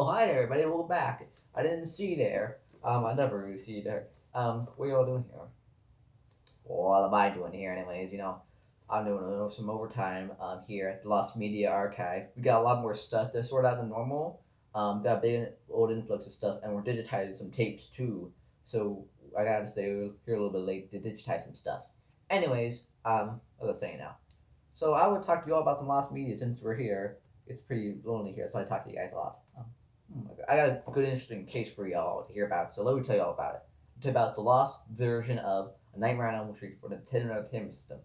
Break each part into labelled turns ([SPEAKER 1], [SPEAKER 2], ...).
[SPEAKER 1] Oh, hi there, everybody. Welcome back. I didn't see you there. I never really see you there. What y'all doing here? What am I doing here, anyways? I'm doing some overtime here at the Lost Media Archive. We got a lot more stuff to sort out than normal. Got a big old influx of stuff, and we're digitizing some tapes too. So I gotta stay here a little bit late to digitize some stuff. Anyways, as I was saying now. So I would talk to you all about some lost media since we're here. It's pretty lonely here, so I talk to you guys a lot. Oh my God. I got a good, interesting case for y'all to hear about. So let me tell you all about it. It's about the lost version of A Nightmare on Elm Street for the Nintendo Entertainment System.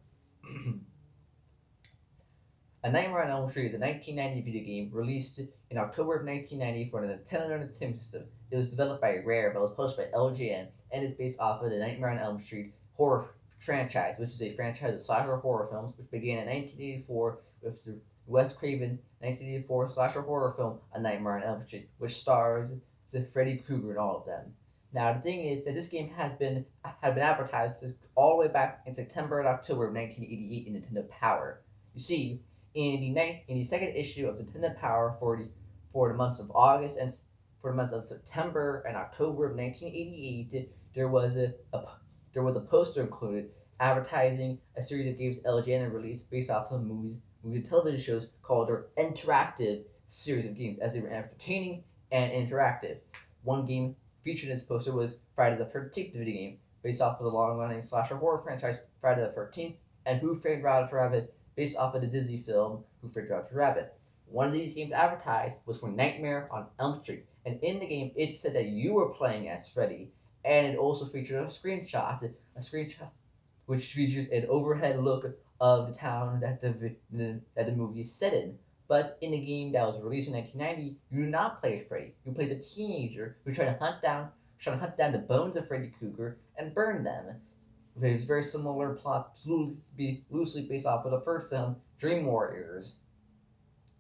[SPEAKER 1] A Nightmare on Elm Street is a 1990 video game released in October of 1990 for the Nintendo Entertainment System. It was developed by Rare but was published by LJN and is based off of the Nightmare on Elm Street horror franchise, which is a franchise of slasher horror films which began in 1984 with the Wes Craven 1984 slasher horror film A Nightmare on Elm Street, which stars Freddy Krueger in all of them. Now the thing is that this game had been advertised all the way back in September and October of 1988 in Nintendo Power. You see, in the second issue of Nintendo Power for the months of August and for the months of September and October of 1988, there was a poster included advertising a series of games LGN released based off of movie and television shows called their interactive series of games, as they were entertaining and interactive. One game featured in this poster was Friday the 13th video game, based off of the long-running slasher horror franchise Friday the 13th, and Who Framed Roger Rabbit, based off of the Disney film Who Framed Roger Rabbit. One of these games advertised was for Nightmare on Elm Street, and in the game it said that you were playing as Freddy, and it also featured a screenshot which features an overhead look of the town that the movie is set in. But in the game that was released in 1990, you do not play Freddy. You play the teenager who trying to hunt down the bones of Freddy Krueger and burn them. It's a very similar plot, loosely based off of the first film, Dream Warriors.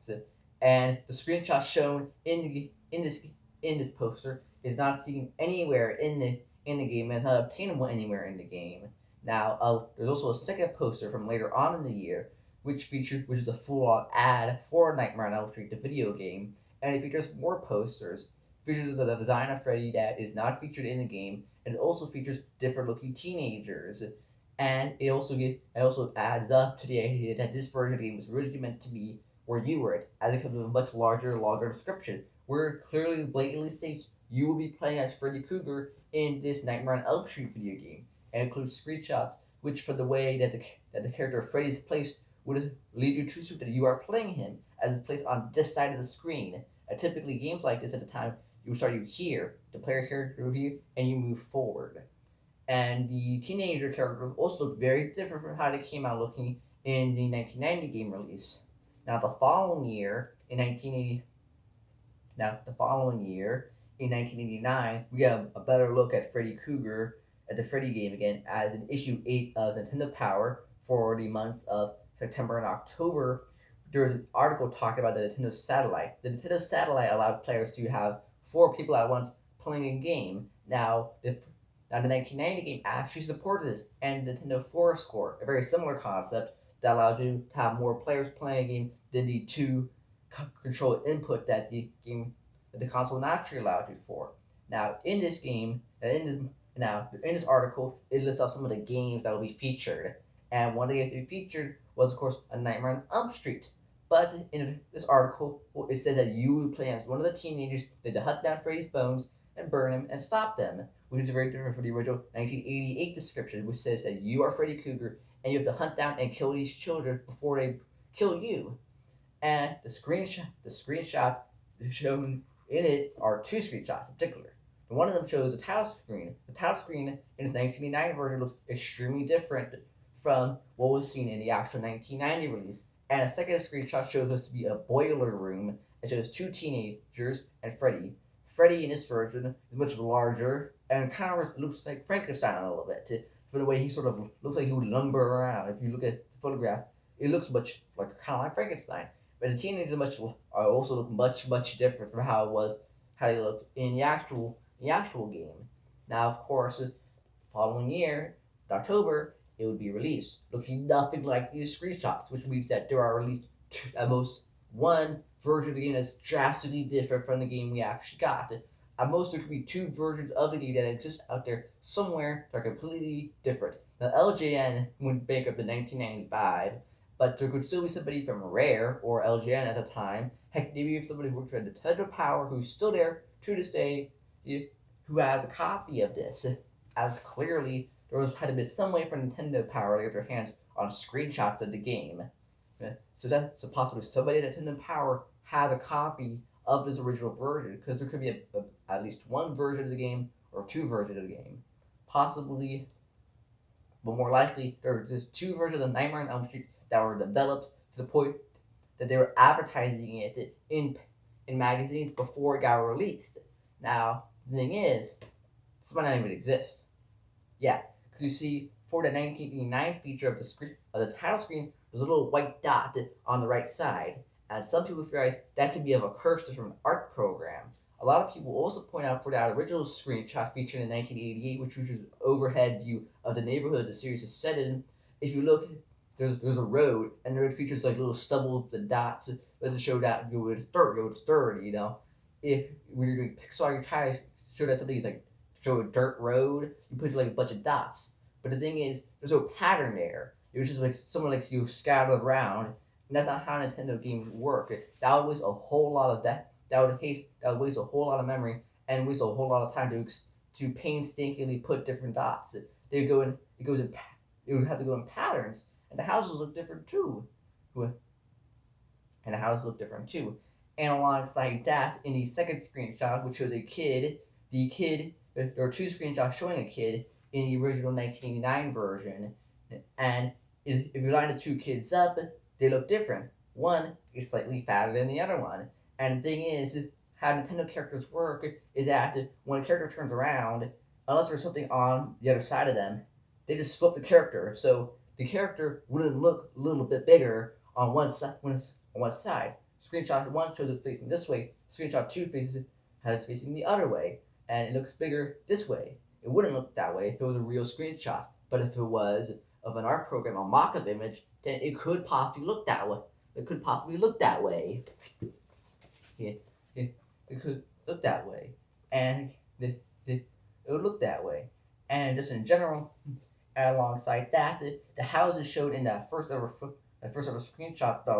[SPEAKER 1] So, and the screenshot shown in this poster is not seen anywhere in the game and is not obtainable anywhere in the game. Now, there's also a second poster from later on in the year, which is a full-on ad for Nightmare on Elm Street, the video game, and it features more posters. It features the design of Freddy that is not featured in the game, and it also features different-looking teenagers. And it also adds up to the idea that this version of the game was originally meant to be where you were at, as it comes with a much larger, longer description, where it clearly blatantly states you will be playing as Freddy Krueger in this Nightmare on Elm Street video game, and includes screenshots which, for the way that the character of Freddy is placed, would lead you to assume that you are playing him, as it's placed on this side of the screen. Typically, games like this at the time, you here, the player character here, and you move forward. And the teenager character also looked very different from how they came out looking in the 1990 game release. Now, the following year, in 1980, now the following year, in 1989, we got a better look at Freddy Krueger at the Freddy game again as in issue 8 of Nintendo Power for the months of September and October. There was an article talking about the Nintendo Satellite. The Nintendo Satellite allowed players to have 4 people at once playing a game. Now the 1990 game actually supported this, and Nintendo Fourscore, a very similar concept that allowed you to have more players playing a game than the two control input that the console naturally allowed you for. Now in this game, in this article, it lists out some of the games that will be featured, and one of the games to be featured was, of course, A Nightmare on Elm Street. But in this article, it said that you would play as one of the teenagers that had to hunt down Freddy's bones and burn him and stop them, which is very different from the original 1988 description, which says that you are Freddy Krueger and you have to hunt down and kill these children before they kill you. And the screenshot shown in it are 2 screenshots in particular. And one of them shows a title screen. The title screen in its 1989 version looks extremely different from what was seen in the actual 1990 release. And a second screenshot shows us to be a boiler room. It shows 2 teenagers and Freddy. Freddy in this version is much larger and kind of looks like Frankenstein a little bit. For the way he sort of looks like he would lumber around. If you look at the photograph, it looks much like kind of like Frankenstein. But the teenagers also look much different from how they looked in the actual game. Now, of course, the following year, in October, it would be released, looking nothing like these screenshots, which means that there are at least one version of the game that's drastically different from the game we actually got. At most, there could be two versions of the game that exist out there somewhere that are completely different. Now, LJN went bankrupt in 1995, but there could still be somebody from Rare or LJN at the time. Heck, maybe if somebody who worked for Nintendo Power who's still there to this day, who has a copy of this. As clearly, there was had to be some way for Nintendo Power to get their hands on screenshots of the game. So possibly somebody at Nintendo Power has a copy of this original version, because there could be at least one version of the game or two versions of the game. Possibly, but more likely, there were just two versions of Nightmare on Elm Street that were developed to the point that they were advertising it in magazines before it got released. Now, the thing is, this might not even exist. Yeah, because you see, for the 1989 feature of the screen of the title screen, there's a little white dot on the right side, and some people theorize that could be of a curse from an art program. A lot of people also point out for that original screenshot featured in 1988, which was an overhead view of the neighborhood the series is set in. If you look, there's a road, and there features like little stubbles and dots that show that it's dirt, you know. If when you're doing Pixar, you try to show that something is like show a dirt road, you put like a bunch of dots. But the thing is, there's no pattern there. It was just like someone like you scattered around, and that's not how Nintendo games work. That would waste a whole lot of that. That would waste a whole lot of memory and waste a whole lot of time to painstakingly put different dots. They go in. It goes in. It would have to go in patterns, and the houses look different too. And the houses look different too. And alongside that, in the second screenshot, which shows a kid, there are two screenshots showing a kid in the original 1989 version, and if you line the two kids up, they look different. One is slightly fatter than the other one. And the thing is, how Nintendo characters work is that when a character turns around, unless there's something on the other side of them, they just flip the character. So the character wouldn't look a little bit bigger on one side. Screenshot 1 shows it facing this way. Screenshot 2 has it facing the other way, and it looks bigger this way. It wouldn't look that way if it was a real screenshot, but if it was of an art program, a mock-up image, then it could possibly look that way. It could possibly look that way. Yeah, it could look that way, and it would look that way. And just in general, alongside that, the houses showed in that first ever screenshot, the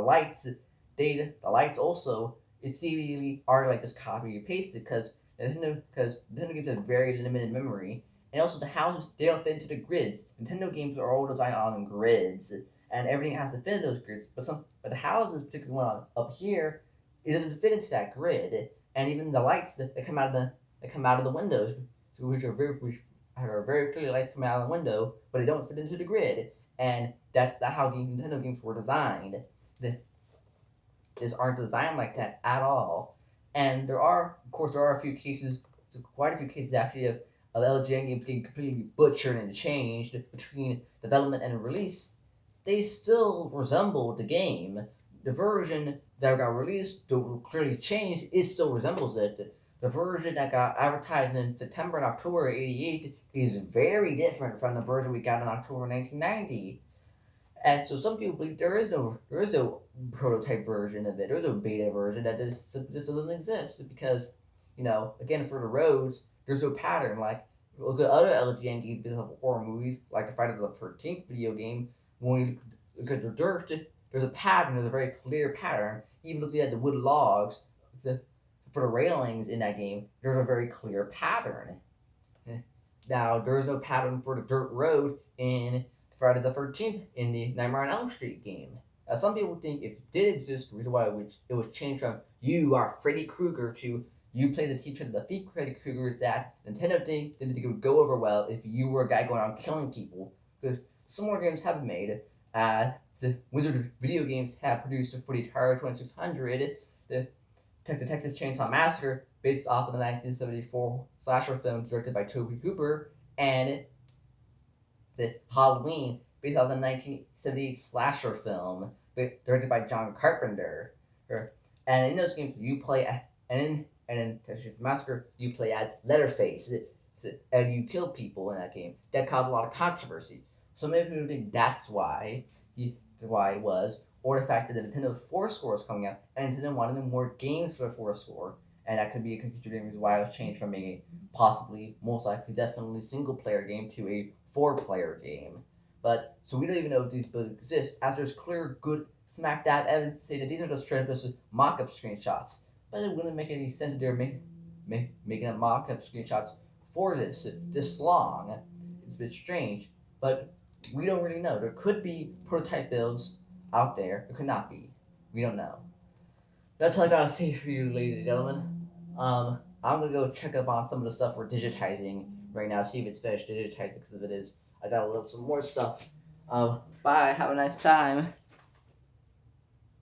[SPEAKER 1] lights also, it seemingly are like just copy and pasted because Nintendo games have very limited memory, and also the houses, they don't fit into the grids. Nintendo games are all designed on grids, and everything has to fit in those grids. But the houses, particularly one up here, it doesn't fit into that grid, and even the lights that come out of the windows, which are very clearly lights coming out of the window, but they don't fit into the grid, and that's not how Nintendo games were designed. These aren't designed like that at all. And there are a few cases, quite a few cases actually, of LGN games getting completely butchered and changed between development and release. They still resemble the game. The version that got released, though clearly changed, it still resembles it. The version that got advertised in September and October '88 is very different from the version we got in October 1990. And so some people believe there is no prototype version of it. There's no beta version that this doesn't exist because, again, for the roads, there's no pattern. Like look at other LGN games because of horror movies, like the Friday the 13th video game. When you look at the dirt, there's a pattern. There's a very clear pattern. Even looking at the wood logs, for the railings in that game, there's a very clear pattern. Now there is no pattern for the dirt road in Friday the 13th in the Nightmare on Elm Street game. Now, some people think if it did exist, the reason why it was changed from you are Freddy Krueger to you play the teacher to defeat Freddy Krueger is that Nintendo didn't think it would go over well if you were a guy going around killing people. Because similar games have been made. The Wizard Video Games have produced for the Atari 2600 the Texas Chainsaw Massacre based off of the 1974 slasher film directed by Tobe Hooper, and the Halloween, based on the 1978 slasher film directed by John Carpenter. And in those games, you play, and in Texas Chainsaw Massacre, you play as Leatherface, and you kill people in that game. That caused a lot of controversy. So many people think that's why it was. or the fact that the Nintendo 4 score is coming out and Nintendo wanted more games for the 4 score, and that could be a contributing reason why it was changed from a possibly, most likely, definitely single player game to a 4 player game. But so we don't even know if these builds exist, as there's clear, good, smack dab evidence to say that these are just straight up just mock up screenshots. But it wouldn't make any sense if they're making up mock up screenshots for this long. It's a bit strange, but we don't really know. There could be prototype builds out there. There could not be. We don't know. That's all I gotta say for you, ladies and gentlemen. I'm gonna go check up on some of the stuff we're digitizing right now, see if it's finished digitizing, because if it is, I gotta load up some more stuff. Bye. Have a nice time.